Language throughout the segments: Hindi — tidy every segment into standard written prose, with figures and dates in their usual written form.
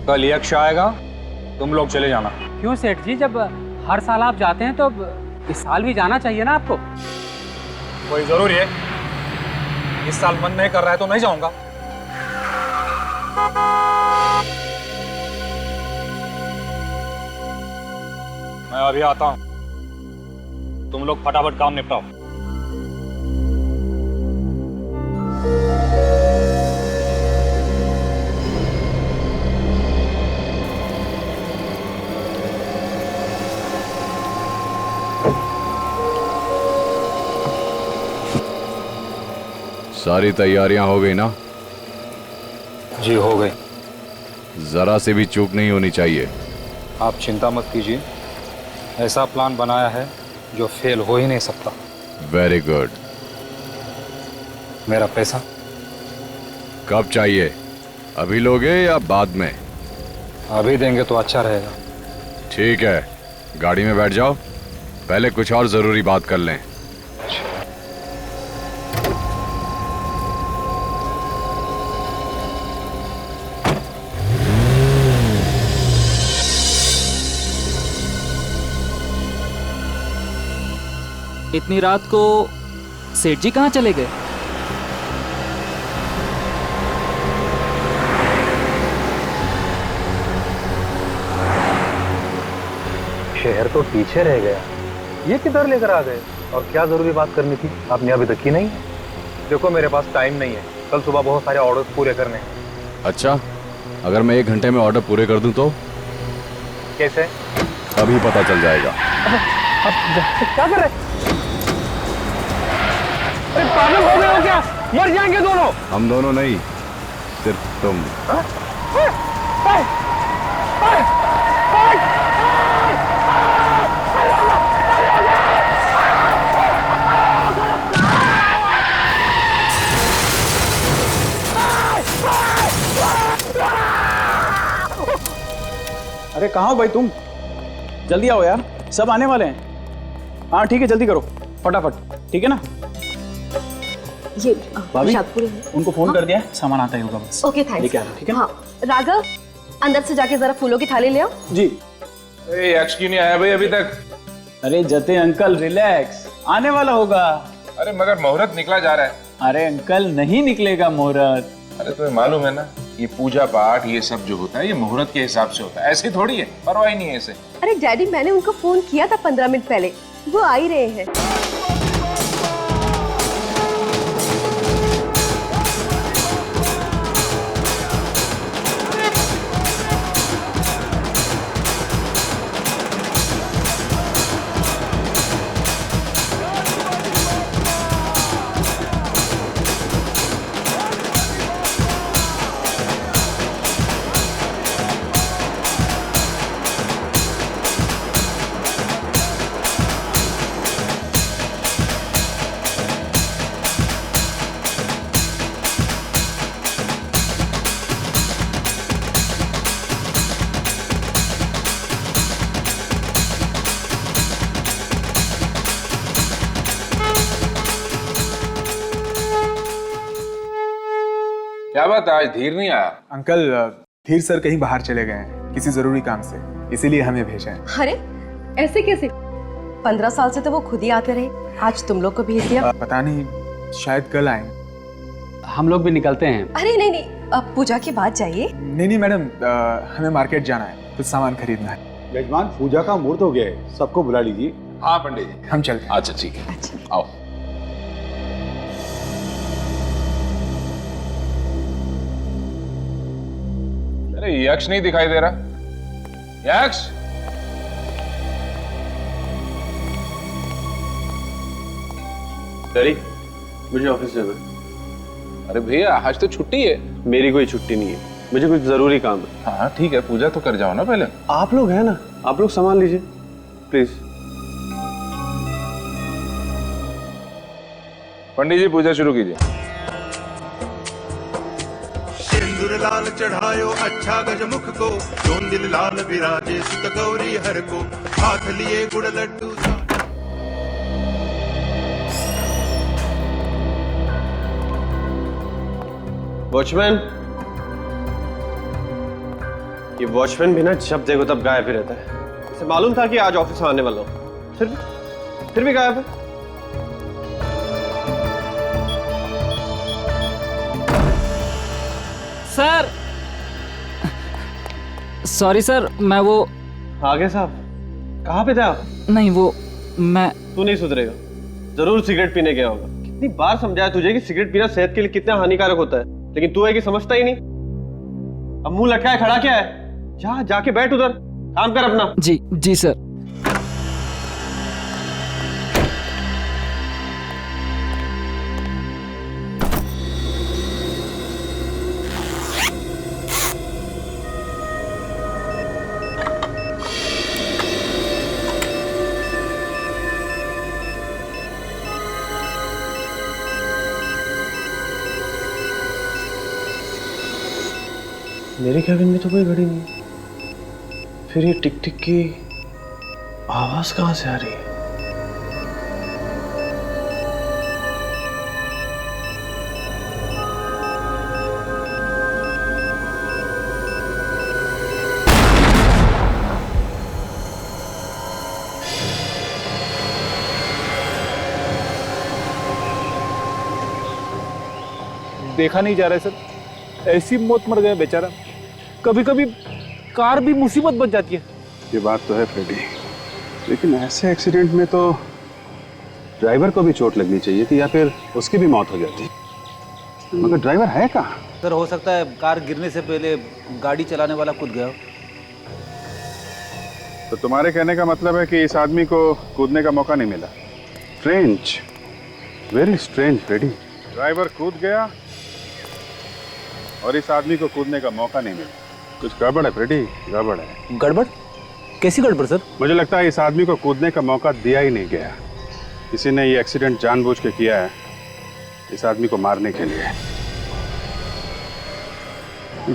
कल यक्ष आएगा, तुम लोग चले जाना। क्यों सेठ जी, जब हर साल आप जाते हैं तो इस साल भी जाना चाहिए ना आपको। कोई जरूरी है? इस साल मन नहीं कर रहा है तो नहीं जाऊंगा। मैं अभी आता हूं, तुम लोग फटाफट काम निपटाओ। सारी तैयारियां हो गई ना? जी हो गई। जरा से भी चूक नहीं होनी चाहिए। आप चिंता मत कीजिए, ऐसा प्लान बनाया है जो फेल हो ही नहीं सकता। Very good. मेरा पैसा कब चाहिए? अभी लोगे या बाद में? अभी देंगे तो अच्छा रहेगा। ठीक है, गाड़ी में बैठ जाओ, पहले कुछ और जरूरी बात कर लें। इतनी रात को सेठ जी कहाँ चले गए? शहर तो पीछे रह गया, ये किधर लेकर आ गए? और क्या जरूरी बात करनी थी आपने अभी तक की नहीं? देखो मेरे पास टाइम नहीं है, कल सुबह बहुत सारे ऑर्डर्स पूरे करने हैं। अच्छा, अगर मैं 1 घंटे में ऑर्डर पूरे कर दूं तो? कैसे? अभी पता चल जाएगा। क्या कर रहे? अरे पागल हो गए हो क्या? मर जाएंगे दोनों। हम दोनों नहीं, सिर्फ तुम। अरे कहाँ हो भाई तुम? जल्दी आओ यार, सब आने वाले हैं। हाँ ठीक है, जल्दी करो फटाफट, ठीक है ना? ये भाभी, शादपुरी है। उनको फोन कर दिया है, सामान आता ही होगा बस। Okay thanks. लेके आना, ठीक है? हाँ राघव, अंदर से जाके जरा फूलों की थाली ले आओ। जी। यक्ष क्यों नहीं आया भाई अभी तक? अरे जते अंकल रिलैक्स, आने वाला होगा। अरे मगर मुहूर्त निकला जा रहा है। अरे अंकल नहीं निकलेगा मुहूर्त। अरे तुम्हें मालूम है ना, ये पूजा पाठ ये सब जो होता है ये मुहूर्त के हिसाब से होता है, ऐसे थोड़ी है, परवाह नहीं है इसे। अरे डैडी, मैंने उनको फोन किया था 15 मिनट पहले, वो आ ही रहे हैं। क्या बात है, आज धीर नहीं आया? अंकल, धीर सर कहीं बाहर चले गए हैं किसी जरूरी काम से, इसीलिए हमें भेजा है। अरे ऐसे कैसे? 15 साल से तो वो खुद ही आते रहे, आज तुम लोग को भेज दिया। पता नहीं, शायद कल आए। हम लोग भी निकलते हैं। अरे नहीं नहीं, अब पूजा के बाद जाइए। नहीं नहीं मैडम, हमें मार्केट जाना है, कुछ सामान खरीदना है। यजमान, पूजा का मुहूर्त हो गया है, सबको बुला लीजिए। हाँ पंडित जी, हम चलते हैं। अच्छा ठीक है। अच्छा। आओ। अरे यक्ष नहीं दिखाई दे रहा। यक्ष, डैडी, मुझे ऑफिस जाना है। अरे भैया आज तो छुट्टी है। मेरी कोई छुट्टी नहीं है, मुझे कुछ जरूरी काम है। हाँ ठीक है, पूजा तो कर जाओ ना पहले। आप लोग हैं ना, आप लोग सामान लीजिए प्लीज। पंडित जी पूजा शुरू कीजिए। सिंदूर लाल चढ़ायो अच्छा गजमुख को, जोन दिल लाल विराजे सुत गौरी हर को, हाथ लिए गुड़ लड्डू। वॉचमैन, ये वॉचमैन भी ना जब देखो तब गायब ही रहता है। इसे मालूम था कि आज ऑफिस में आने वाला हूँ, फिर भी गायब है। सर सॉरी सर, मैं वो आगे साहब, कहाँ पे थे आप? नहीं वो मैं तू नहीं सुधरेगा, जरूर सिगरेट पीने गया होगा। कितनी बार समझाया तुझे कि सिगरेट पीना सेहत के लिए कितना हानिकारक होता है, लेकिन तू है कि समझता ही नहीं। अब मुंह लटकाए खड़ा क्या है? जाके बैठ उधर, काम कर अपना। जी जी सर। मेरे कैबिन में तो कोई घड़ी नहीं, फिर ये टिक टिक की आवाज कहां से आ रही है? देखा नहीं जा रहा है सर, ऐसी मौत मर गया बेचारा। कभी कभी कार भी मुसीबत बन जाती है। ये बात तो है फ्रेडी, लेकिन ऐसे एक्सीडेंट में तो ड्राइवर को भी चोट लगनी चाहिए थी या फिर उसकी भी मौत हो जाती। मगर ड्राइवर है कहाँ? सर हो सकता है कार गिरने से पहले गाड़ी चलाने वाला कूद गया हो। तो तुम्हारे कहने का मतलब है कि इस आदमी को कूदने का मौका नहीं मिला। Strange, very strange Freddie. Driver कूद गया और इस आदमी को कूदने का मौका नहीं मिला। कुछ गड़बड़ है फ्रेडी, गड़बड़ है। गड़बड़? कैसी गड़बड़ सर? मुझे लगता है इस आदमी को कूदने का मौका दिया ही नहीं गया। किसी ने ये एक्सीडेंट जानबूझ के किया है, इस आदमी को मारने के लिए।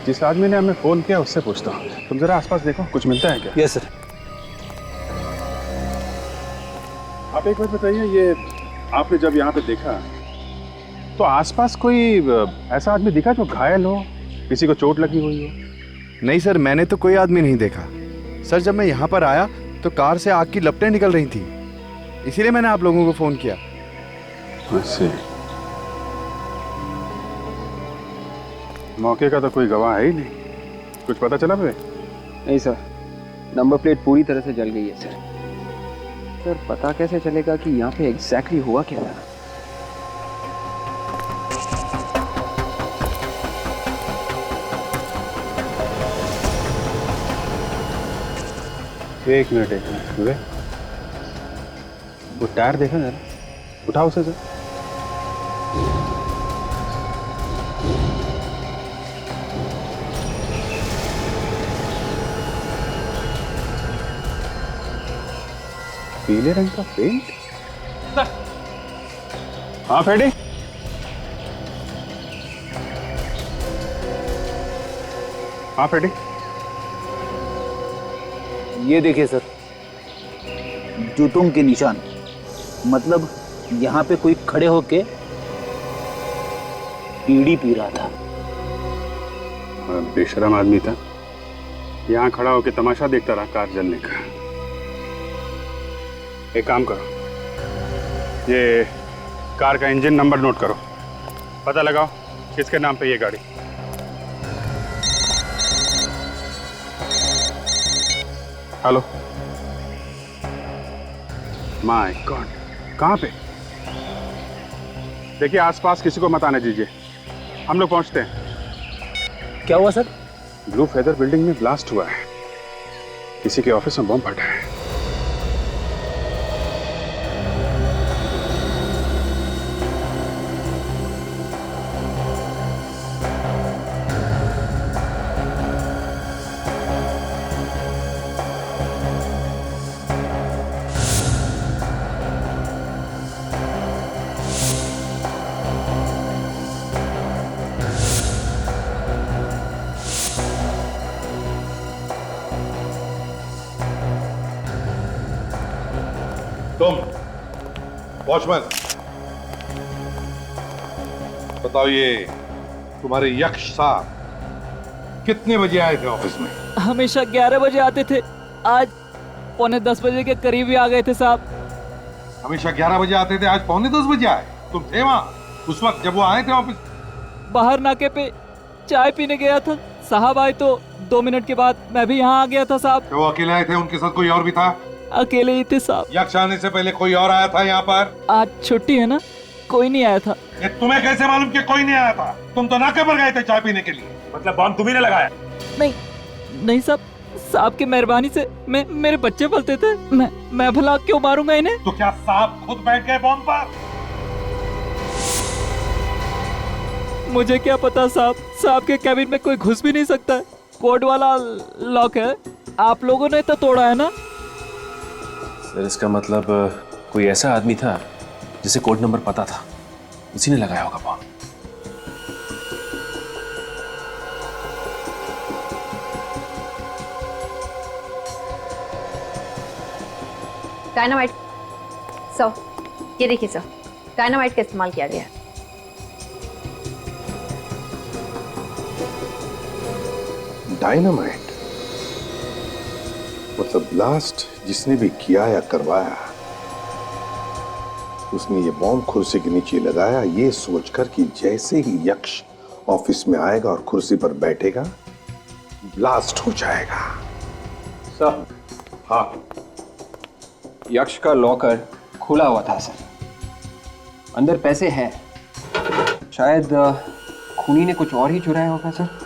जिस आदमी ने हमें फोन किया उससे पूछता हूँ। तुम जरा आसपास देखो, कुछ मिलता है क्या? Yes sir. आप एक बात बताइए, ये आपने जब यहाँ पे देखा तो आसपास कोई ऐसा आदमी दिखा जो घायल हो, किसी को चोट लगी हुई हो? नहीं सर, मैंने तो कोई आदमी नहीं देखा। सर जब मैं यहाँ पर आया तो कार से आग की लपटें निकल रही थी, इसीलिए मैंने आप लोगों को फोन किया। अच्छा, मौके का तो कोई गवाह है ही नहीं। कुछ पता चला भाई? नहीं सर, नंबर प्लेट पूरी तरह से जल गई है सर। सर पता कैसे चलेगा कि यहाँ पे एग्जैक्टली हुआ क्या था? एक मिनट वे वो टायर देखा जरा, उठाओ उसे सर। पीले रंग का पेंट? हाँ फ्रेडी, हाँ फ्रेडी, ये देखिए सर, जूतों के निशान। मतलब यहाँ पे कोई खड़े होके बीड़ी पी रहा था। बेशरम आदमी था, यहाँ खड़ा होके तमाशा देखता रहा कार जलने का। एक काम करो, ये कार का इंजन नंबर नोट करो, पता लगाओ किसके नाम पे ये गाड़ी। हेलो, माय गॉड, कहाँ पे? देखिए आसपास किसी को मत आने दीजिए, हम लोग पहुंचते हैं। क्या हुआ सर? ब्लू फेदर बिल्डिंग में ब्लास्ट हुआ है, किसी के ऑफिस में बम फटा है। तुम वॉचमैन बताओ, ये तुम्हारे यक्ष साहब कितने बजे आए थे ऑफिस में? हमेशा 11 बजे आते थे, आज 9:45 बजे के करीब ही आ गए थे साहब। हमेशा 11 बजे आते थे, आज 9:45 बजे आए? तुम थे वहाँ उस वक्त जब वो आए थे ऑफिस? बाहर नाके पे चाय पीने गया था साहब, आए तो 2 मिनट के बाद मैं भी यहाँ आ गया था साहब। वो अकेले आए थे, उनके साथ कोई और भी था? अकेले ही थे साहब। यक्ष आने से पहले कोई और आया था यहाँ पर? आज छुट्टी है ना, कोई नहीं आया था। ये तुम्हें कैसे मालूम कि कोई नहीं आया था? तुम तो नाके पर गए थे चाय पीने के लिए। मतलब बॉम्ब तुम्ही ने लगाया? नहीं साहब, साहब की मेहरबानी से मेरे बच्चे पलते थे, मैं भला क्यों मारूंगा इन्हें? तो क्या साहब खुद बैठ गए बॉम्ब पर? मुझे क्या पता साहब, साहब के कैबिन में कोई घुस भी नहीं सकता है, कोड वाला लॉक है, आप लोगों ने तो तोड़ा है ना। सर इसका मतलब कोई ऐसा आदमी था जिसे कोड नंबर पता था, उसी ने लगाया होगा बॉम्ब। डायनामाइट सर, ये देखिए सर, डायनामाइट का इस्तेमाल किया गया है। डायनामाइट? मतलब ब्लास्ट जिसने भी किया या करवाया, उसने ये बॉम्ब कुर्सी के नीचे लगाया ये सोचकर कि जैसे ही यक्ष ऑफिस में आएगा और कुर्सी पर बैठेगा ब्लास्ट हो जाएगा। सर, हाँ, यक्ष का लॉकर खुला हुआ था सर, अंदर पैसे हैं, शायद खूनी ने कुछ और ही चुराया होगा सर।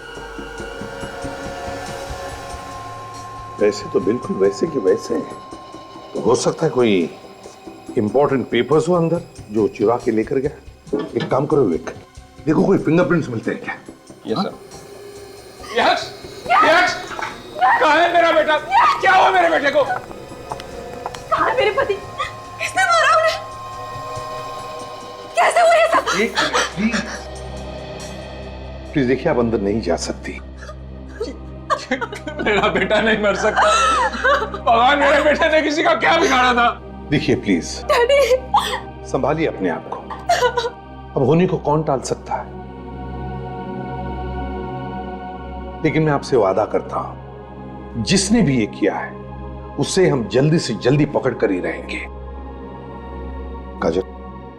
वैसे तो बिल्कुल वैसे कि वैसे, तो हो सकता है कोई इंपॉर्टेंट पेपर्स हो अंदर जो चुरा के लेकर गया। एक काम करो विवेक, देखो कोई फिंगरप्रिंट्स मिलते हैं क्या? Yes sir. यक्ष, यक्ष, कहाँ है मेरा बेटा? क्या हुआ मेरे बेटे को? कहाँ है मेरे पति? किसने मारा उन्हें? कैसे हुआ ये सब? एक मिनट प्लीज देखिए, आप अंदर नहीं जा सकती। मेरा बेटा नहीं मर सकता। भगवान, मेरे बेटे ने किसी का क्या बिगाड़ा था? देखिए प्लीज, संभालिए अपने आप को। अब होने को कौन टाल सकता है? लेकिन मैं आपसे वादा करता हूं, जिसने भी ये किया है उसे हम जल्दी से जल्दी पकड़ कर ही रहेंगे। काजल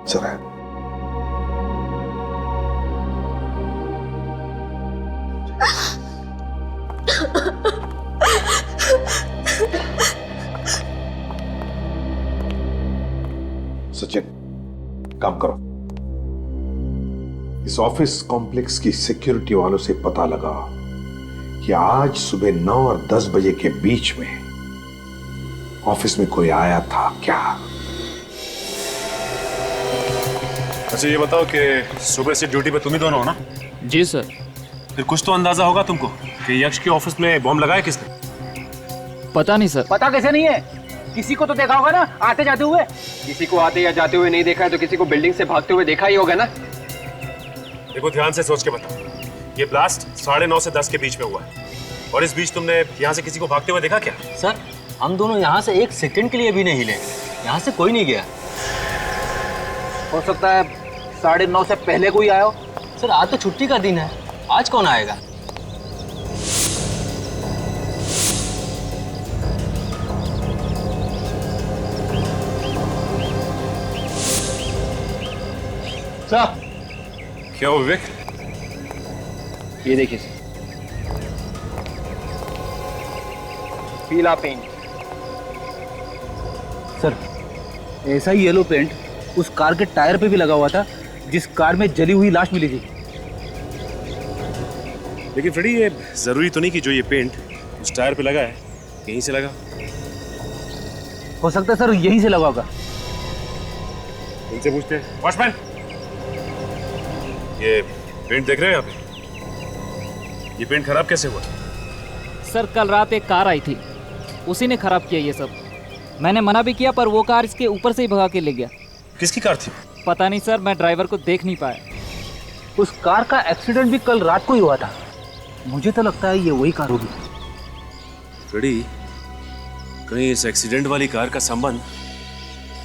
जरा सचिन, काम करो। इस ऑफिस कॉम्प्लेक्स की सिक्योरिटी वालों से पता लगा कि आज सुबह 9 और 10 बजे के बीच में ऑफिस में कोई आया था क्या? अच्छा ये बताओ कि सुबह से ड्यूटी पे तुम ही दोनों हो ना? जी सर। फिर कुछ तो अंदाजा होगा तुमको कि यक्ष के ऑफिस में बॉम्ब लगाया किसने? पता नहीं सर। पता कैसे नहीं है? किसी को तो देखा होगा ना आते जाते हुए। किसी को आते या जाते हुए नहीं देखा है तो किसी को बिल्डिंग से भागते हुए देखा ही होगा ना। देखो ध्यान से सोच के बताओ, ये ब्लास्ट 9:30 से 10 के बीच में हुआ है और इस बीच तुमने यहाँ से किसी को भागते हुए देखा क्या? सर हम दोनों यहाँ से 1 सेकंड के लिए भी नहीं हिले, यहाँ से कोई नहीं गया। हो सकता है 9:30 से पहले कोई आया हो। सर आज तो छुट्टी का दिन है, आज कौन आएगा? सर क्या हो विवेक? ये देखिए सर, पीला पेंट। सर ऐसा ही येलो पेंट उस कार के टायर पे भी लगा हुआ था जिस कार में जली हुई लाश मिली थी। लेकिन फ्रेडी ये जरूरी तो नहीं कि जो ये पेंट उस टायर पे लगा है यहीं से लगा। हो सकता है सर यहीं से लगा होगा। इनसे पूछते हैं। वॉचमैन, ये पेंट देख रहे हैं यहाँ पे? ये पेंट खराब कैसे हुआ? सर कल रात एक कार आई थी, उसी ने खराब किया ये सब। मैंने मना भी किया पर वो कार इसके ऊपर से ही भगा के ले गया। किसकी कार थी? पता नहीं सर, मैं ड्राइवर को देख नहीं पाया। उस कार का एक्सीडेंट भी कल रात को ही हुआ था। मुझे तो लगता है ये वही कार होगी। फ्रेडी, कहीं इस एक्सीडेंट वाली कार का संबंध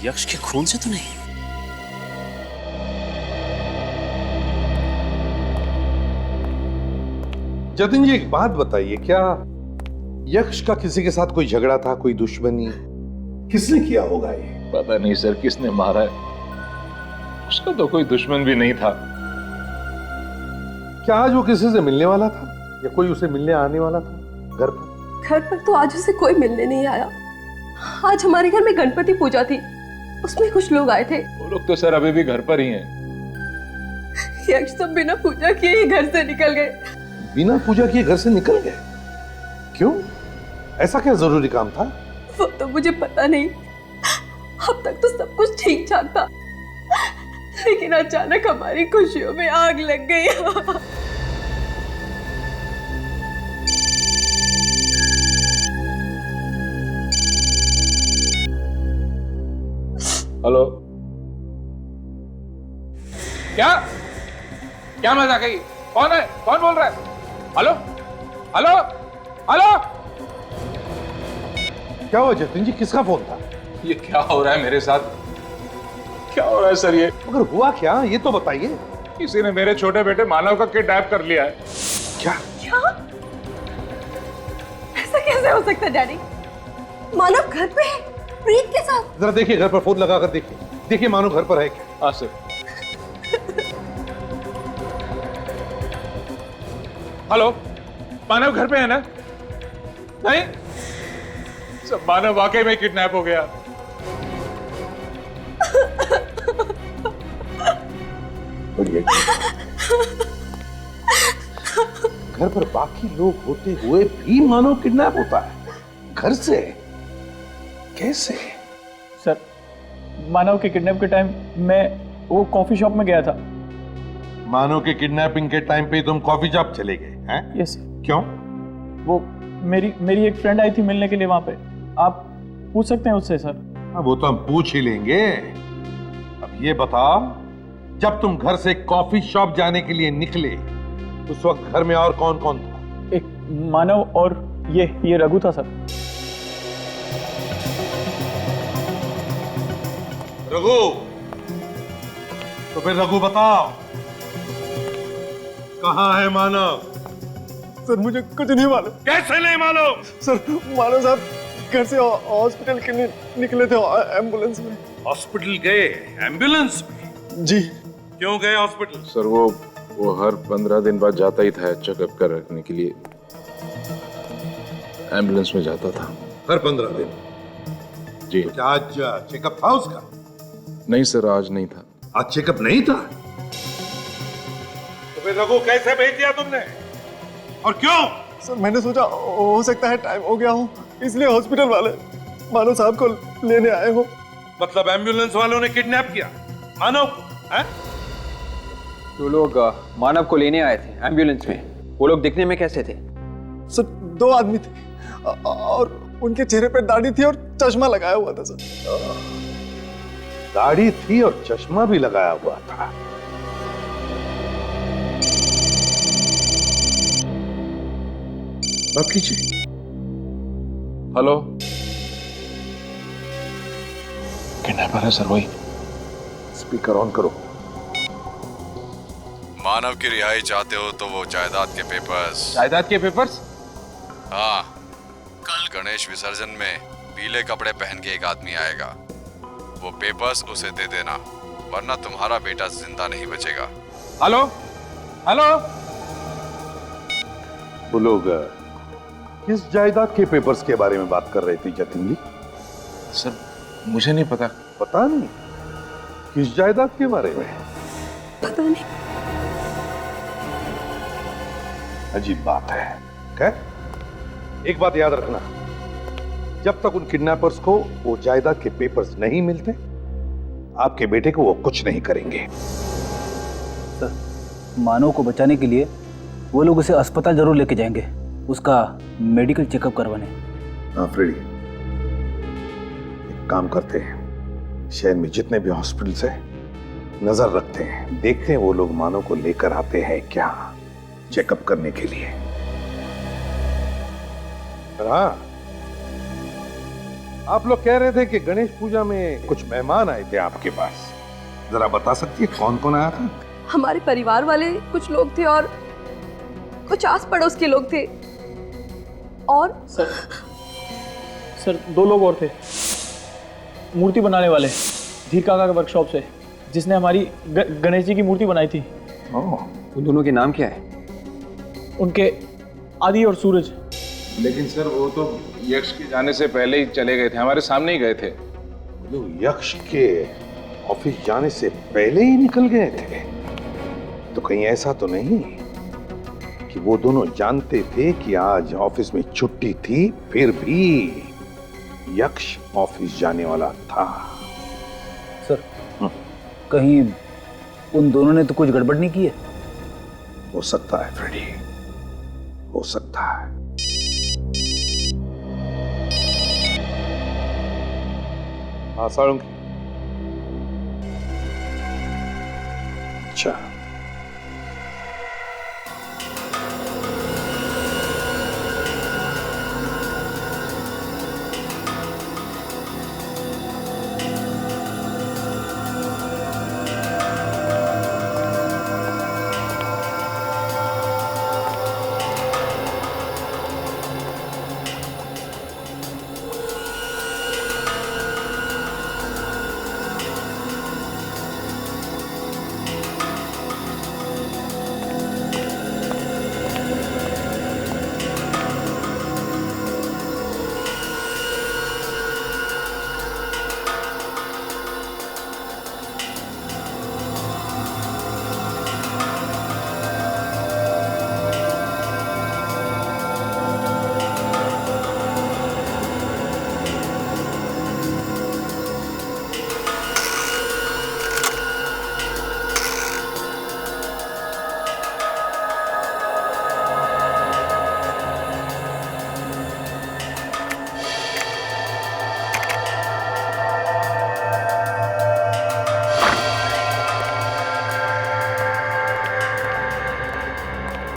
यक्ष के खून से तो नहीं? जतिन जी, एक बात बताइए, क्या यक्ष का किसी के साथ कोई झगड़ा था, कोई दुश्मनी? किसने किया होगा ये? पता नहीं सर किसने मारा है, उसका तो कोई दुश्मन भी नहीं था। क्या आज वो किसी से मिलने वाला था या कोई उसे मिलने आने वाला था घर पर? घर पर तो आज उसे कोई मिलने नहीं आया। आज हमारे घर में गणपति पूजा थी, उसमें कुछ लोग आए थे। वो लोग तो सर अभी भी घर पर ही हैं। यक्ष तो बिना पूजा किए ही घर से निकल गए। बिना पूजा किए घर से निकल गए? क्यों? ऐसा क्या जरूरी काम था? वो तो मुझे पता नहीं। अब तक तो सब कुछ ठीक ठाक था, लेकिन अचानक हमारी खुशियों में आग लग गई। हेलो, क्या क्या मजाक है? कौन है? कौन बोल रहा है? Hello hello hello. क्या हुआ जतिन जी, किसका फोन था? ये क्या हो रहा है मेरे साथ? क्या हो रहा है सर? ये मगर हुआ क्या, ये तो बताइए। किसी ने मेरे छोटे बेटे मानव का किडनैप कर लिया है। क्या? ऐसा कैसे हो सकता है डैडी? मानव घर पे है प्रीत के साथ। जरा देखिए, घर पर फोन लगा कर देखिए, देखिए मानो घर पर है क्या। हाँ सर। हेलो, मानव घर पे है ना? नहीं सब, मानव वाकई में किडनैप हो गया। घर पर बाकी लोग होते हुए भी मानव किडनैप होता है घर से? कैसे? सर, मानव के किडनैप के टाइम मैं वो कॉफी शॉप में गया था। मानव के किडनैपिंग के टाइम पे तुम कॉफी शॉप चले गए हैं? यस। क्यों? वो मेरी एक फ्रेंड आई थी मिलने के लिए वहां पे। आप पूछ सकते हैं उससे सर। हाँ, वो तो हम पूछ ही लेंगे। अब ये बताओ, जब तुम घर से कॉफी शॉप जाने के लिए निकले उस वक्त घर में और कौन कौन था? एक मानव और ये रघु था सर। रघु? तो फिर रघु बताओ, कहाँ है मानव? सर मुझे कुछ नहीं मालूम। कैसे नहीं मालूम? सर मानव साहब घर से हॉस्पिटल के लिए निकले थे एम्बुलेंस में। हॉस्पिटल गए एम्बुलेंस में? जी। क्यों गए हॉस्पिटल? सर वो हर 15 दिन बाद जाता ही था चेकअप करने के लिए, एम्बुलेंस में जाता था। हर 15 दिन? जी। तो आज चेकअप था उसका? नहीं सर, आज नहीं था। आज चेकअप नहीं था? तो फिर रघु कैसे भेज दिया तुमने और क्यों? सर मैंने सोचा हो सकता है टाइम हो गया हो, इसलिए हॉस्पिटल वाले मानव साहब को लेने आए हो। मतलब एम्बुलेंस वालों ने किडनैप किया मानव को? हैं? तो लोग मानव को लेने आए थे एम्बुलेंस में। वो लोग दिखने में कैसे थे? सर 2 आदमी थे और उनके चेहरे पे दाढ़ी थी और चश्मा लगाया हुआ था सर। दाढ़ी थी और चश्मा भी लगाया हुआ था। बात कीजिए। हेलो, किडनैपर है सर वही। स्पीकर ऑन करो। मानव की रिहाई चाहते हो तो वो जायदाद के पेपर्स। जायदाद के पेपर्स? हाँ, कल गणेश विसर्जन में पीले कपड़े पहन के एक आदमी आएगा, वो पेपर्स उसे दे देना, वरना तुम्हारा बेटा जिंदा नहीं बचेगा। Hello hello. वो लोग किस जायदाद के पेपर्स के बारे में बात कर रहे थे जतिन जी? सर मुझे नहीं पता। पता नहीं? किस जायदाद के बारे में? पता नहीं। अजीब बात है। क्या? एक बात याद रखना, जब तक उन किडनैपर्स को वो जायदाद के पेपर्स नहीं मिलते, आपके बेटे को वो कुछ नहीं करेंगे। सर, मानव को बचाने के लिए वो लोग उसे अस्पताल जरूर लेके जाएंगे, उसका मेडिकल चेकअप करवाने। हाँ फ्रेडी, एक काम करते हैं, शहर में जितने भी हॉस्पिटल्स हैं नजर रखते हैं, देखते हैं वो लोग मानव को लेकर आते हैं क्या चेकअप करने के लिए। हाँ, आप लोग कह रहे थे कि गणेश पूजा में कुछ मेहमान आए थे आपके पास, जरा बता सकती है कौन कौन आया था? हमारे परिवार वाले कुछ लोग थे और 50 पड़ोस के लोग थे। और सर 2 लोग और थे, मूर्ति बनाने वाले, धीर काका के वर्कशॉप से, जिसने हमारी गणेश जी की मूर्ति बनाई थी। उन दोनों के नाम क्या है? उनके आदि और सूरज। लेकिन सर वो तो यक्ष के जाने से पहले ही चले गए थे, हमारे सामने ही गए थे। लोग यक्ष के ऑफिस जाने से पहले ही निकल गए थे? तो कहीं ऐसा तो नहीं कि वो दोनों जानते थे कि आज ऑफिस में छुट्टी थी, फिर भी यक्ष ऑफिस जाने वाला था? सर कहीं उन दोनों ने तो कुछ गड़बड़ नहीं की है? हो सकता है फ्रेडी, हो सकता है। हाँ सारंगी। अच्छा,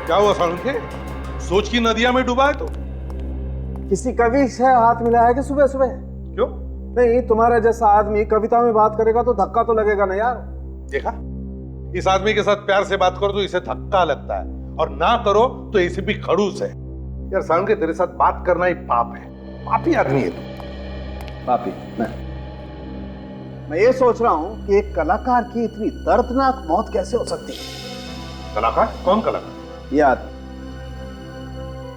क्या हुआ सारंगी? सोच की नदिया में डूबा है तो? किसी कवि से हाथ मिलाया है कि सुबह सुबह? क्यों? नहीं, तुम्हारा जैसा आदमी कविता में बात करेगा तो धक्का तो लगेगा ना यार। देखा, इस आदमी के साथ प्यार से बात करो तो इसे धक्का लगता है, और ना करो तो इसे भी खड़ूस है। यार सारंगी, तेरे साथ बात करना ही पाप है। पापी आदमी है तू। पापी? मैं ये सोच रहा हूँ कि एक कलाकार की इतनी दर्दनाक मौत कैसे हो सकती है? कलाकार? कौन कलाकार? ये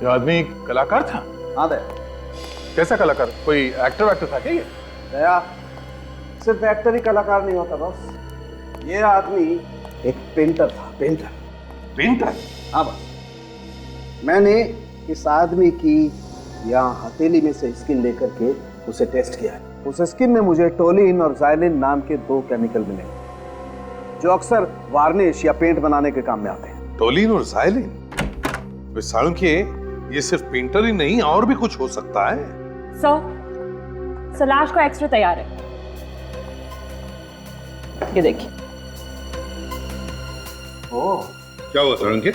आदमी कलाकार था? हाँ दया। कैसा कलाकार? कोई एक्टर था क्या ये? दया, सिर्फ एक्टर ही कलाकार नहीं होता बस। ये आदमी एक पेंटर था। पेंटर? पेंटर? हाँ बस। मैंने इस आदमी की यहाँ हथेली में से स्किन लेकर के उसे टेस्ट किया है। उस स्किन में मुझे टोलिन और जाइलिन नाम के 2 केमिकल मिले, जो अक्सर वार्निश या पेंट बनाने के काम में आते हैं। टोलिन और जाइलिन? सारंगी, ये सिर्फ पेंटर ही नहीं, और भी कुछ हो सकता है। सर लाश का एक्सरे तैयार है, ये देखिए। ओह, क्या हुआ सारंगी?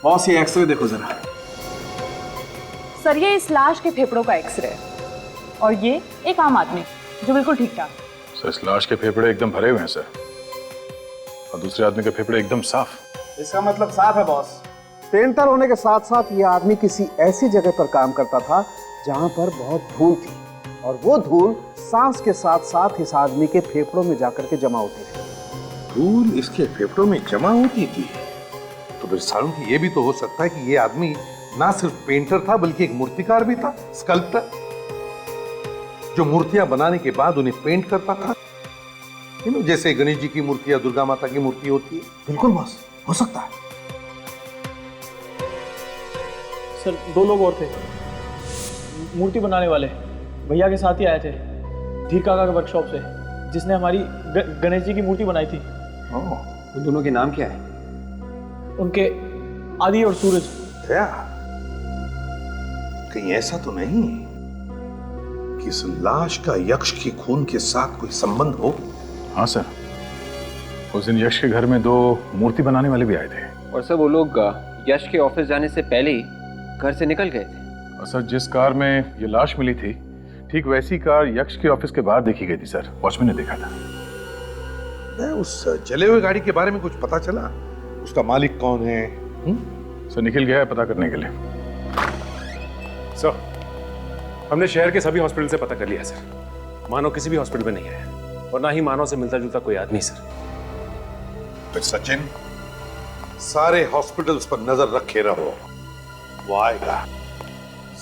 बॉस ये एक्सरे देखो जरा। सर ये इस लाश के फेफड़ों का एक्सरे है, और ये एक आम आदमी जो बिल्कुल ठीक ठाक। सर इस लाश के फेफड़े एकदम भरे हुए हैं सर, और दूसरे आदमी के फेफड़े एकदम साफ। इसका मतलब साफ है बॉस। पेंटर होने के साथ साथ ये आदमी किसी ऐसी जगह पर काम करता था जहां पर बहुत धूल थी, और वो धूल सांस के साथ साथ इस आदमी के फेफड़ों में जाकर के जमा होती थी। धूल इसके फेफड़ों में जमा होती थी? तो फिर सारंगी, ये भी तो हो सकता है कि ये आदमी ना सिर्फ पेंटर था बल्कि एक मूर्तिकार भी था, स्कल्प्टर, जो मूर्तियां बनाने के बाद उन्हें पेंट करता था, जैसे गणेश जी की मूर्ति या दुर्गा माता की मूर्ति होती है। बिल्कुल बॉस, हो सकता है। सर 2 लोग और थे, मूर्ति बनाने वाले, भैया के साथ ही आए थे, धीर काका के वर्कशॉप से, जिसने हमारी गणेश जी की मूर्ति बनाई थी। उन दोनों के नाम क्या है? उनके आदि और सूरज। क्या कहीं ऐसा तो नहीं कि इस लाश का यक्ष के खून के साथ कोई संबंध हो? हाँ सर, उस दिन यश के घर में 2 मूर्ति बनाने वाले भी आए थे। और सर वो लोग यश के ऑफिस जाने से पहले ही घर से निकल गए थे। और सर जिस कार में ये लाश मिली थी, ठीक वैसी कार यक्ष के ऑफिस के बाहर देखी गई थी सर, वॉचमैन ने देखा था। उस जले हुए गाड़ी के बारे में कुछ पता चला? उसका मालिक कौन है? सर निखिल गया है पता करने के लिए। सर हमने शहर के सभी हॉस्पिटल से पता कर लिया सर, मानव किसी भी हॉस्पिटल में नहीं है और ना ही मानव से मिलता जुलता कोई आदमी सर। तो सचिन, सारे हॉस्पिटल्स पर नजर रखे रहो, वो आएगा,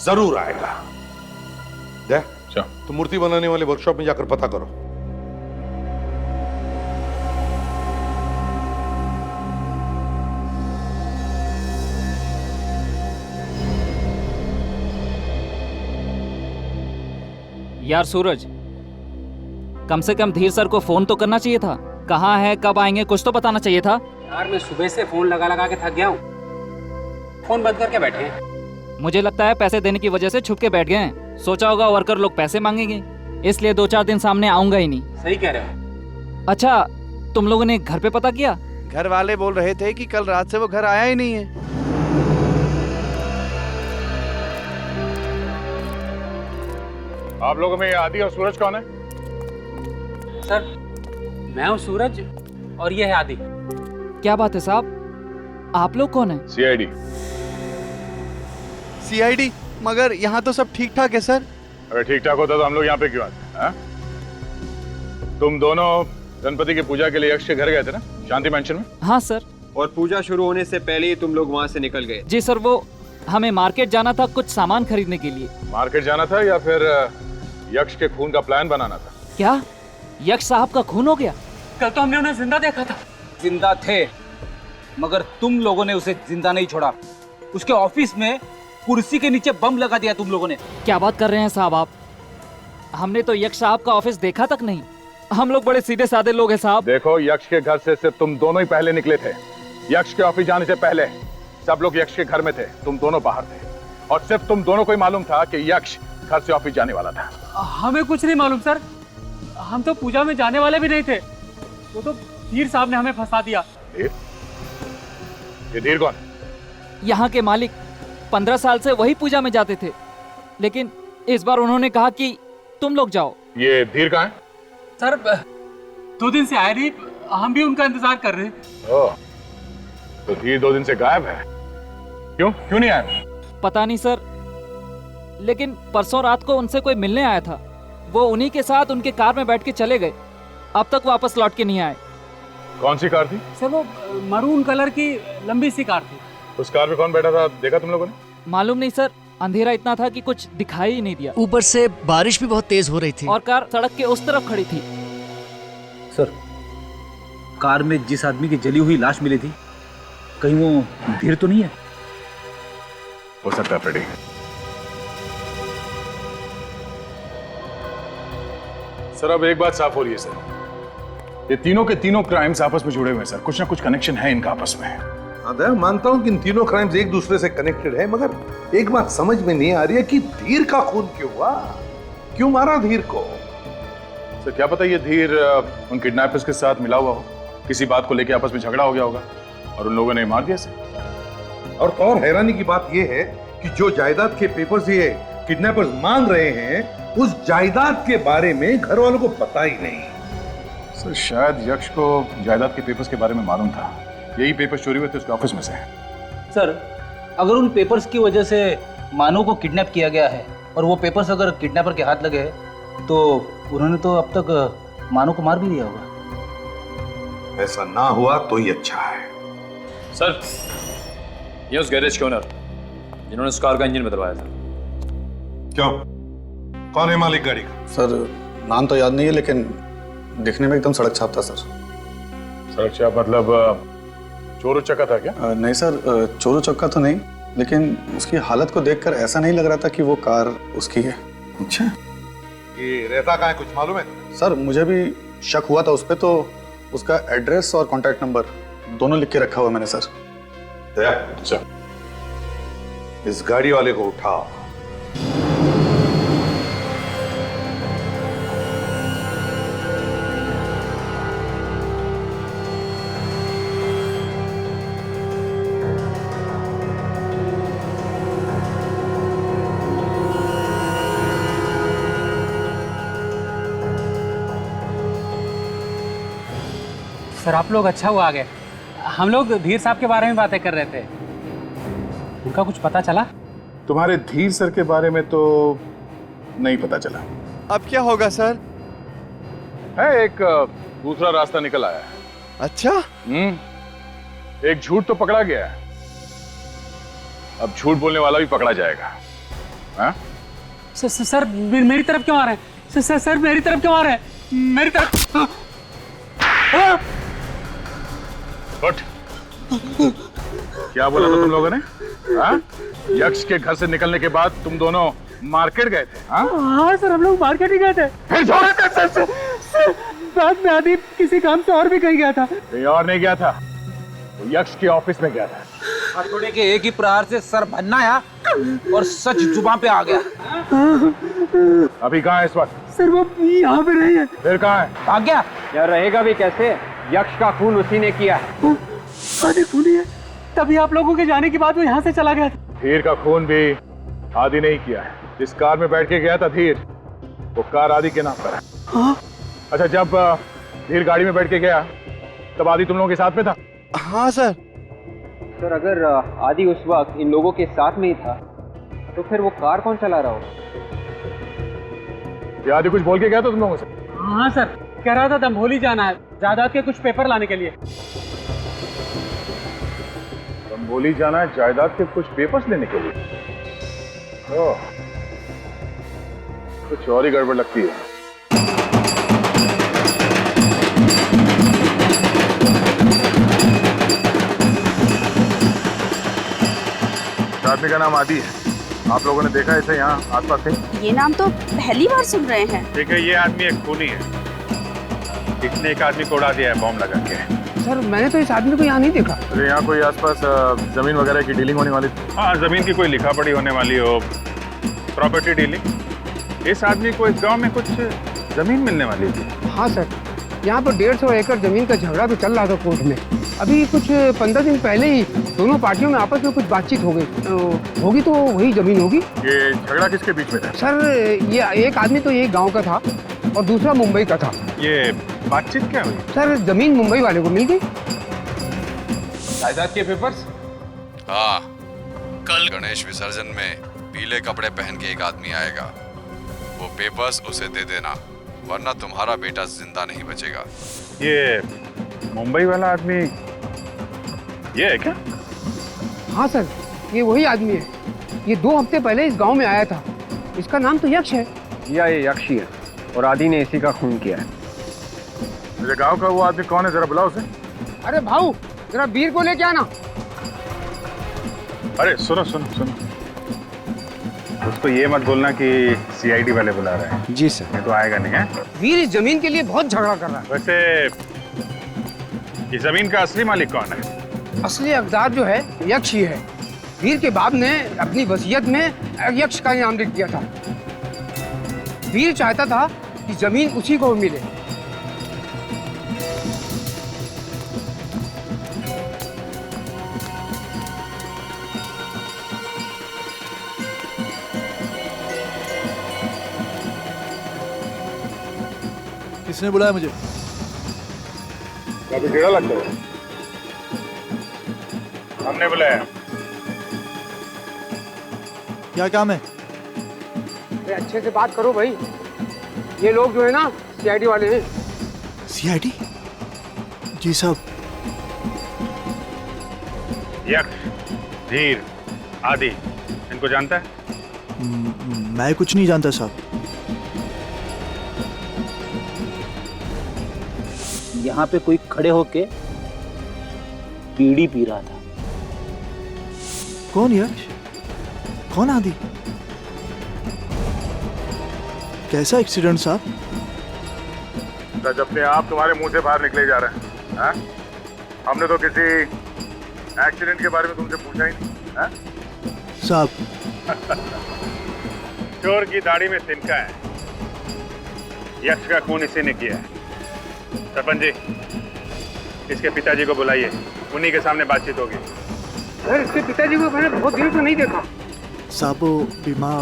जरूर आएगा। तो मूर्ति बनाने वाले वर्कशॉप में जाकर पता करो। यार सूरज, कम से कम धीर सर को फोन तो करना चाहिए था। कहाँ है, कब आएंगे, कुछ तो बताना चाहिए था। यार मैं सुबह से फोन लगा लगा के थक गया हूँ, फोन बंद करके बैठे हैं। मुझे लगता है पैसे देने की वजह से छुप के बैठ गए हैं। सोचा होगा वर्कर लोग पैसे मांगेंगे, इसलिए 2-4 दिन सामने आऊंगा ही नहीं। सही कह रहे हो। अच्छा, तुम लोगों ने घर पे पता किया? घर वाले बोल रहे थे कि कल रात से वो घर आया ही नहीं है। आप लोगों में ये आदि और सूरज कौन है? सर मैं हूँ सूरज और ये है आदि। क्या बात है साहब, आप लोग कौन है? सीआईडी। सीआईडी? मगर यहाँ तो सब ठीक ठाक है सर। अगर ठीक ठाक होता तो हम लोग यहाँ पे क्यों आते? तुम दोनों गणपति की पूजा के लिए यक्ष के घर गए थे ना, शांति मैंशन में? हाँ सर। और पूजा शुरू होने से पहले ही तुम लोग वहाँ से निकल गए? जी सर, वो हमें मार्केट जाना था कुछ सामान खरीदने के लिए। मार्केट जाना था या फिर यक्ष के खून का प्लान बनाना था? क्या यक्ष साहब का खून हो गया? कल तो हमने उन्हें जिंदा देखा था। जिंदा थे, मगर तुम लोगों ने उसे जिंदा नहीं छोड़ा। उसके ऑफिस में कुर्सी के नीचे बम लगा दिया तुम लोगों ने। क्या बात कर रहे हैं साहब आप? हमने तो यक्ष साहब का ऑफिस देखा तक नहीं। हम लोग बड़े सीधे साधे लोग हैं साहब। देखो, यक्ष के घर से सिर्फ तुम दोनों ही पहले निकले थे। यक्ष के ऑफिस जाने से पहले सब लोग यक्ष के घर में थे, तुम दोनों बाहर थे और सिर्फ तुम दोनों को ही मालूम था कि यक्ष घर से ऑफिस जाने वाला था। हमें कुछ नहीं मालूम सर, हम तो पूजा में जाने वाले भी नहीं थे। वो तो धीर साहब ने हमें फंसा दिया। ये धीर कौन? यहाँ के मालिक 15 साल से वही पूजा में जाते थे, लेकिन इस बार उन्होंने कहा कि तुम लोग जाओ। ये धीर कहाँ है? सर 2 दिन से आए नहीं, हम भी उनका इंतजार कर रहे हैं। ओह, तो धीर 2 दिन से गायब है। क्यों नहीं आया? पता नहीं सर, लेकिन परसों रात को उनसे कोई मिलने आया था। वो उन्हीं के साथ उनके कार में बैठ के चले गए, अब तक वापस लौट के नहीं आए। कौन सी कार थी? सर वो मरून कलर की लंबी सी कार थी। उस कार में कौन बैठा था, देखा तुम लोगों ने? मालूम नहीं सर, अंधेरा इतना था कि कुछ दिखाई ही नहीं दिया। ऊपर से बारिश भी बहुत तेज हो रही थी और कार सड़क के उस तरफ खड़ी थी। सर, कार में जिस आदमी की जली हुई लाश मिली थी, कहीं वो धीर तो नहीं है? हो सकता है फ्रेडी। सर अब एक बात साफ हो रही है सर, ये तीनों के तीनों क्राइम्स आपस में जुड़े हुए हैं सर, कुछ ना कुछ कनेक्शन है इनका आपस में। हाँ, मानता हूं कि इन तीनों क्राइम्स एक दूसरे से कनेक्टेड है, मगर एक बात समझ में नहीं आ रही है कि धीर का खून क्यों हुआ, क्यों मारा धीर को? सर क्या पता ये धीर उन किडनैपर्स के साथ मिला हुआ हो, किसी बात को लेकर आपस में झगड़ा हो गया होगा और उन लोगों ने मार दिया सर। और हैरानी की बात यह है कि जो जायदाद के पेपर्स ये किडनैपर्स मांग रहे हैं, उस जायदाद के बारे में घर वालों को पता ही नहीं। सर शायद यक्ष को जायदाद के पेपर्स के बारे में मालूम था, यही पेपर्स चोरी हुए थे उसके ऑफिस में से। सर, अगर उन पेपर्स की वजह से मानव को किडनैप किया गया है और वो पेपर्स अगर किडनैपर के हाथ लगे तो उन्होंने तो अब तक मानव को मार भी दिया होगा। ऐसा ना हुआ तो ही अच्छा है। सर, ये उस गैरेज के ओनर जिन्होंने उस कार का इंजन बदलवाया था। क्यों, कौन है मालिक गाड़ी का? सर नाम तो याद नहीं है, लेकिन दिखने में एकदम सड़क छाप था सर। सड़क छाप मतलब चोर उचक्का था क्या? नहीं सर, चोर उचक्का तो नहीं, लेकिन उसकी हालत को देखकर ऐसा नहीं लग रहा था कि वो कार उसकी है। अच्छा, ये रहता कहाँ है, कुछ मालूम है? सर मुझे भी शक हुआ था उस पर, तो उसका एड्रेस और कॉन्टैक्ट नंबर दोनों लिख के रखा हुआ मैंने सर। अच्छा, इस गाड़ी वाले को उठाओ। सर आप लोग अच्छा हुआ आ गए, हम लोग धीर साहब के बारे में बातें कर रहे थे। उनका कुछ पता चला? तुम्हारे धीर सर के बारे में तो नहीं पता चला। अब क्या होगा सर? है एक दूसरा रास्ता निकल आया है। अच्छा? एक झूठ तो पकड़ा गया है, अब झूठ बोलने वाला भी पकड़ा जाएगा। हाँ? सर मेरी तरफ क्यों आ रहे हैं? सर मेरी तरफ क्यों आ रहे हैं? मेरी तरफ। उठ। क्या बोला था तुम लोगों ने? हाँ? यक्ष के घर से निकलने के बाद तुम दोनों मार्केट गए थे? हाँ सर, हम लोग मार्केट ही गए थे। फिर सर, बाद में आदि किसी काम से और भी कहीं गया था। कहीं और नहीं गया था, वो यक्ष के ऑफिस में गया था। हथौड़े के एक ही प्रहार से सर भन्नाया और सच जुबान पे आ गया। अभी कहाँ है इस वक्त? सर वो यहाँ पे नहीं है। फिर कहाँ है? भाग गया। यार रहेगा भी कैसे? यक्ष का खून उसी ने किया है। आदि खूनी है, तभी आप लोगों के जाने के बाद वो यहाँ से चला गया था। धीर का खून भी आदि नहीं किया है। जिस कार में बैठ के गया था धीर, वो कार आदि के नाम पर है। हाँ? अच्छा, जब धीर गाड़ी में बैठ के गया तब आदि तुम लोगों के साथ में था? हाँ सर। सर अगर आदि उस वक्त इन लोगों के साथ में ही था तो फिर वो कार कौन चला रहा होगा? ये आदि कुछ बोल के गया था तुम लोगों से? हाँ सर, कह रहा था दंभोली जाना है, जायदाद के कुछ पेपर लाने के लिए। दंभोली जाना है जायदाद के कुछ पेपर्स लेने के लिए? ओह, कुछ और ही गड़बड़ लगती है। आदमी का नाम आदि है, आप लोगों ने देखा इसे यहाँ आसपास कहीं? ये नाम तो पहली बार सुन रहे हैं। ठीक है, ये आदमी एक खूनी है। इसने एक आदमी को उड़ा दिया है बॉम्ब लगा के। सर मैंने तो इस आदमी को यहाँ नहीं देखा। अरे यहाँ कोई आसपास जमीन वगैरह की डीलिंग होने वाली थी? हाँ, जमीन की कोई लिखा पढ़ी होने वाली हो, प्रॉपर्टी डीलिंग। इस आदमी को इस गांव में कुछ जमीन मिलने वाली थी। हाँ सर, यहाँ पर 150 एकड़ जमीन का झगड़ा भी चल रहा था कोर्ट में। अभी कुछ 15 दिन पहले ही दोनों पार्टियों में आपस में कुछ बातचीत हो गई होगी, तो वही जमीन होगी। ये झगड़ा किसके बीच में था? सर ये एक आदमी तो यही गांव का था और दूसरा मुंबई का था। ये बातचीत क्या हुई? सर जमीन मुंबई वाले को मिल गई। जायदाद के पेपर्स? हाँ, कल गणेश विसर्जन में पीले कपड़े पहन के एक आदमी आएगा। वो पेपर्स उसे दे देना, वरना तुम्हारा बेटा जिंदा नहीं बचेगा। ये मुंबई वाला आदमी ये है क्या? हाँ सर, ये वही आदमी है। ये 2 हफ्ते पहले इस गांव में आया था। इसका नाम तो यक्ष है। या ये यक्ष ही है और आदि ने इसी का खून किया है। मेरे गांव का वो आदमी कौन है, जरा बुलाओ उसे। अरे भाऊ, जरा वीर को लेके आना। अरे सुनो सुनो सुनो, उसको ये मत बोलना कि सीआईडी वाले बुला रहे हैं। जी सर। ये तो आएगा नहीं है। वीर इस जमीन के लिए बहुत झगड़ा कर रहा है। वैसे ये जमीन का असली मालिक कौन है? असली हकदार जो है यक्ष ही है। वीर के बाप ने अपनी वसीयत में यक्ष का नाम लिख दिया था। वीर चाहता था कि जमीन उसी को मिले। किसने बुलाया मुझे? काफी टेढ़ा लगता है। हमने बुलाया। क्या काम है? अरे अच्छे से बात करो भाई। ये लोग जो है ना सीआईडी वाले हैं। सीआईडी? जी साहब। यक्ष, धीर, आदि, इनको जानता है? मैं कुछ नहीं जानता साहब। यहाँ पे कोई खड़े होके बीड़ी पी रहा था। कौन यक्ष? कौन आदि? कैसा एक्सीडेंट साहब? जब अपने आप तुम्हारे मुंह से बाहर निकले जा रहे हैं। हाँ? हमने तो किसी एक्सीडेंट के बारे में तुमसे पूछा ही नहीं। हाँ? साहब, चोर की दाढ़ी में तिनका है। यक्ष का खून इसी ने किया है। सरपंच जी, इसके पिताजी को बुलाइए, उन्हीं के सामने बातचीत होगी। सर इसके पिताजी को मैंने बहुत दिनों से नहीं देखा। साहब वो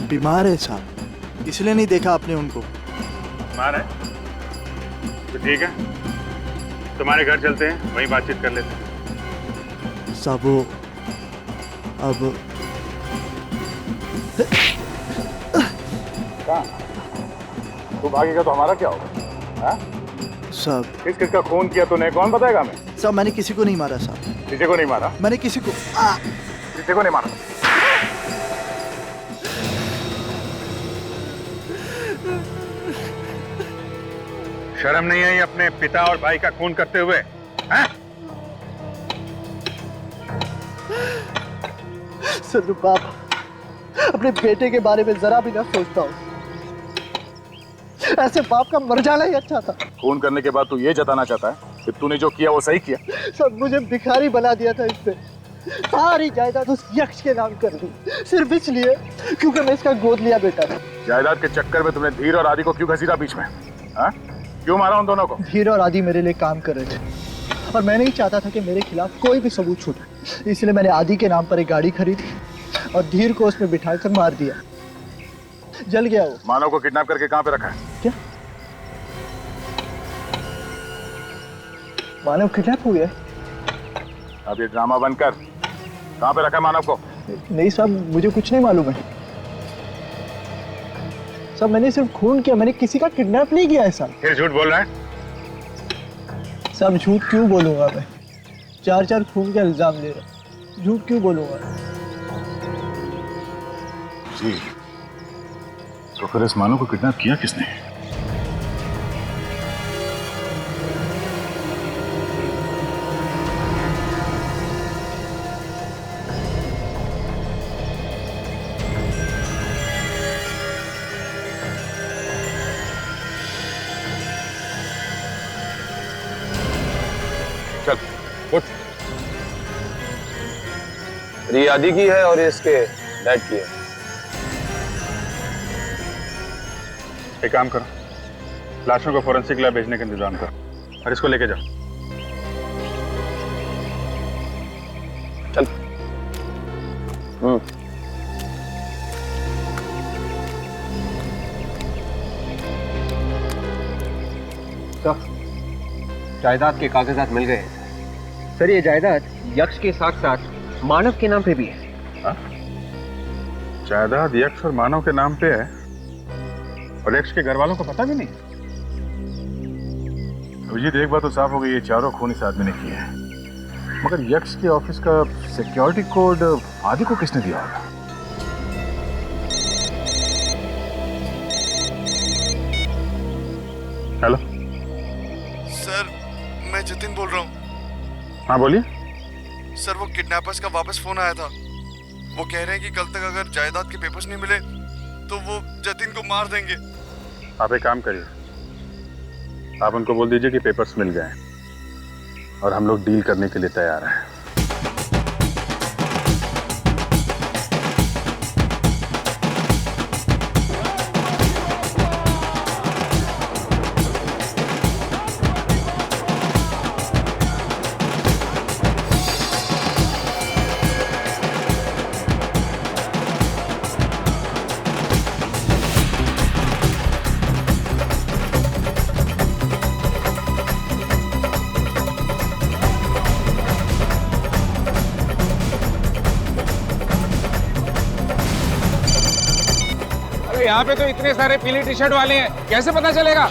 बीमार है साहब, इसलिए नहीं देखा आपने उनको। बीमार है तो ठीक है, तुम्हारे घर चलते हैं, वहीं बातचीत कर लेते हैं। साहब वो अब तू भागेगा तो हमारा क्या होगा? हाँ? साहब किस किस का खून किया तूने, कौन बताएगा हमें? साहब मैंने किसी को नहीं मारा साहब। किसी को नहीं मारा? मैंने किसी को किसी को नहीं मारा? शर्म नहीं आई अपने पिता और भाई का खून करते हुए? हाँ? सर बाप अपने बेटे के बारे में जरा भी ना सोचता हूँ। ऐसे बाप का मर जाना ही अच्छा था। खून करने के बाद तू ये जताना चाहता है कि तूने जो किया वो सही किया? सब मुझे भिखारी बना दिया था इसने। सारी जायदाद उस यक्ष के नाम कर दी, सिर्फ इसलिए क्योंकि मैं इसका गोद लिया बेटा था। जायदाद के चक्कर में तुमने धीर और आदि को क्यों घसीटा बीच में? हाँ? क्यों मारा उन दोनों को? धीर और आदि मेरे लिए काम कर रहे थे और मैं नहीं चाहता था कि मेरे खिलाफ कोई भी सबूत छूटे, इसलिए मैंने आदि के नाम पर एक गाड़ी खरीदी और धीर को उसमें बिठाकर मार दिया। जल गया वो। मानव को किडनैप करके कहाँ पे रखा है? क्या मानव किडनैप हो गया? अब ये ड्रामा बंद कर। कहाँ पे रखा है मानव को? नहीं साहब, मुझे कुछ नहीं मालूम है साहब। मैंने सिर्फ खून किया, मैंने किसी का किडनैप नहीं किया है साहब। फिर झूठ बोल रहा है? साहब झूठ क्यों बोलूंगा मैं? 4 खून का इल्जाम ले रहा, झूठ क्यों बोलूंगा? जी, तो फिर इस मानव को किडनैप किया किसने? चल उठ। ये आदि की है और इसके डैड की है। एक काम करो, लाशों को फोरेंसिक लैब भेजने का इंतजाम करो और इसको लेके जाओ। चल। जायदाद के कागजात मिल गए सर। ये जायदाद यक्ष के साथ साथ मानव के नाम पे भी है। हा? जायदाद यक्ष और मानव के नाम पे है और यक्ष के घर वालों को पता भी नहीं? अभिजीत, एक बात तो साफ हो गई, ये चारों खून इस आदमी ने किए हैं। मगर यक्ष के ऑफिस का सिक्योरिटी कोड आदि को किसने दिया होगा? हेलो सर, मैं जतिन बोल रहा हूँ। हाँ बोलिए। सर, वो किडनैपर्स का वापस फोन आया था। वो कह रहे हैं कि कल तक अगर जायदाद के पेपर्स नहीं मिले तो वो जतिन को मार देंगे। आप एक काम करिए, आप उनको बोल दीजिए कि पेपर्स मिल गए और हम लोग डील करने के लिए तैयार हैं। यहाँ पे तो इतने सारे पीली टी शर्ट वाले हैं, कैसे पता चलेगा?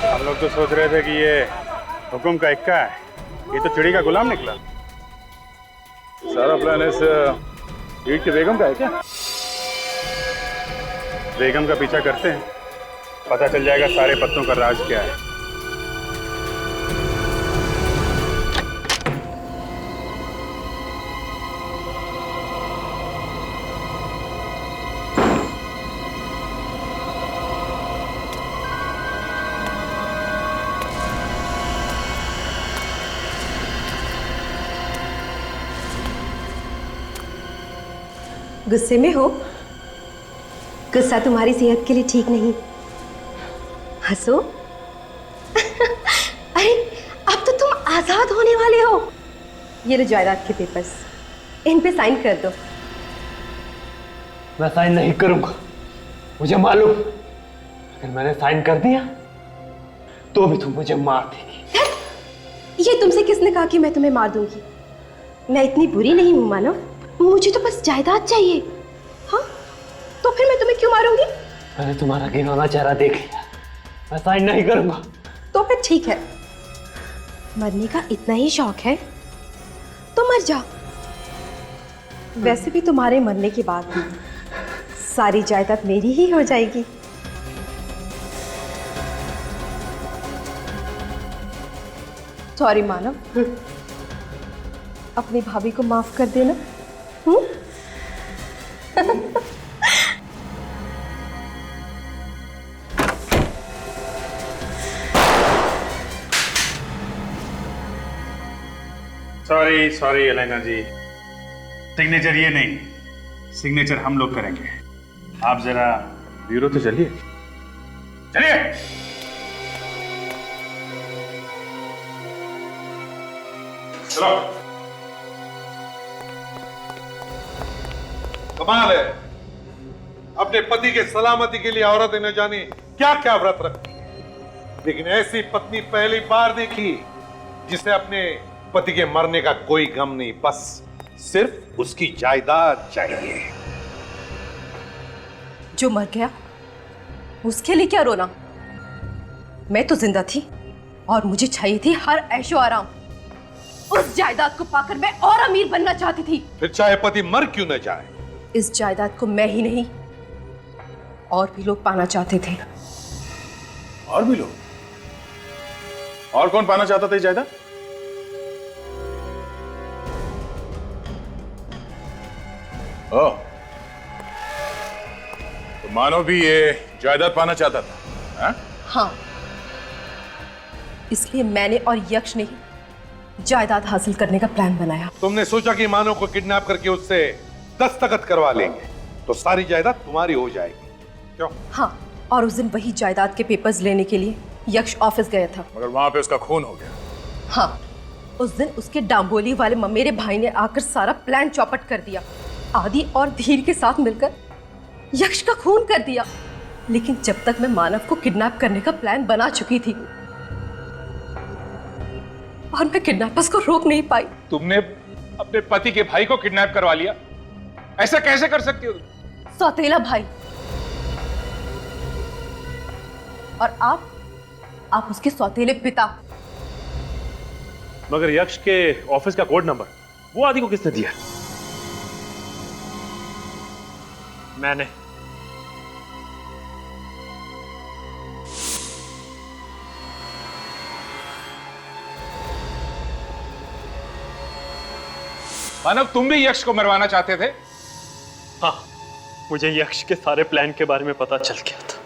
हम लोग तो सोच रहे थे कि ये हुक्म का इक्का है, ये तो चिड़ी का गुलाम निकला। सारा प्लान इस ईद की बेगम का है क्या? बेगम का पीछा करते हैं, पता चल जाएगा सारे पत्तों का राज क्या है। गुस्से में हो? गुस्सा तुम्हारी सेहत के लिए ठीक नहीं। हंसो। अरे अब तो तुम आजाद होने वाले हो। ये लो जायदाद के पेपर्स, इन पे साइन कर दो। मैं साइन नहीं करूंगा, मुझे मालूम अगर मैंने साइन कर दिया तो भी तुम मुझे मार देगी। ये तुमसे किसने कहा कि मैं तुम्हें मार दूंगी? मैं इतनी बुरी नहीं हूं मानव, मुझे तो बस जायदाद चाहिए। हाँ, तो फिर मैं तुम्हें क्यों मारूंगी? मैंने तुम्हारा घिनौना चेहरा देख लिया, मैं साइन नहीं करूंगा। तो फिर ठीक है, मरने का इतना ही शौक है तो मर जा। वैसे भी तुम्हारे मरने के बाद सारी जायदाद मेरी ही हो जाएगी। सॉरी मानव, अपनी भाभी को माफ कर देना। सॉरी सॉरी एलेना जी, सिग्नेचर ये नहीं, सिग्नेचर हम लोग करेंगे। आप जरा ब्यूरो तो चलिए चलिए। चलो। कमाल है, अपने पति के सलामती के लिए औरतें न जाने क्या क्या व्रत रखती है, लेकिन ऐसी पत्नी पहली बार देखी जिसे अपने पति के मरने का कोई गम नहीं, बस सिर्फ उसकी जायदाद चाहिए। जो मर गया उसके लिए क्या रोना? मैं तो जिंदा थी और मुझे चाहिए थी हर ऐशो आराम। उस जायदाद को पाकर मैं और अमीर बनना चाहती थी। फिर चाहे पति मर क्यों न जाए, इस जायदाद को मैं ही नहीं और भी लोग पाना चाहते थे। और भी लोग? और कौन पाना चाहता था ये जायदाद? ओह, तो मानो भी ये जायदाद पाना चाहता था? हा? हाँ, इसलिए मैंने और यक्ष ने ही जायदाद हासिल करने का प्लान बनाया। तुमने सोचा कि मानव को किडनैप करके उससे दस्तखत करवा लेंगे तो सारी जायदाद तुम्हारी हो जाएगी, क्यों? हाँ, और उस दिन वही जायदाद के पेपर्स लेने के लिए यक्ष ऑफिस गया था। मगर वहां पे उसका खून हो गया। हाँ, उस दिन उसके डांबोली वाले ममेरे भाई ने आकर सारा प्लान चौपट कर दिया। आदि और धीर के साथ मिलकर यक्ष का खून कर दिया। लेकिन जब तक मैं मानव को किडनैप करने का प्लान बना चुकी थी और मैं किडनैपर्स को रोक नहीं पाई। तुमने अपने पति के भाई को किडनैप करवा लिया? ऐसा कैसे कर सकती हो? सौतेला भाई। और आप उसके सौतेले पिता। मगर यक्ष के ऑफिस का कोड नंबर वो आदि को किसने दिया? मैंने। मानव, तुम भी यक्ष को मरवाना चाहते थे? हाँ, मुझे यक्ष के सारे प्लान के बारे में पता चल गया था।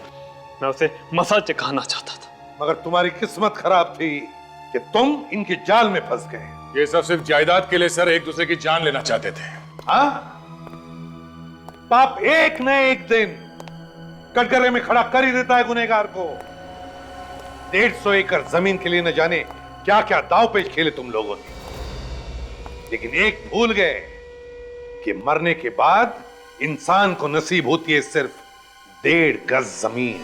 मैं उसे मसा चखाना चाहता था। मगर तुम्हारी किस्मत खराब थी कि तुम इनके जाल में फंस गए। ये सब सिर्फ जायदाद के लिए सर एक दूसरे की जान लेना चाहते थे। हाँ, पाप एक न एक दिन कटघरे में खड़ा कर ही देता है गुनहगार को। 150 एकड़ जमीन के लिए न जाने क्या क्या दाव पेच खेले तुम लोगों ने, लेकिन एक भूल गए कि मरने के बाद इंसान को नसीब होती है सिर्फ 1.5 गज जमीन।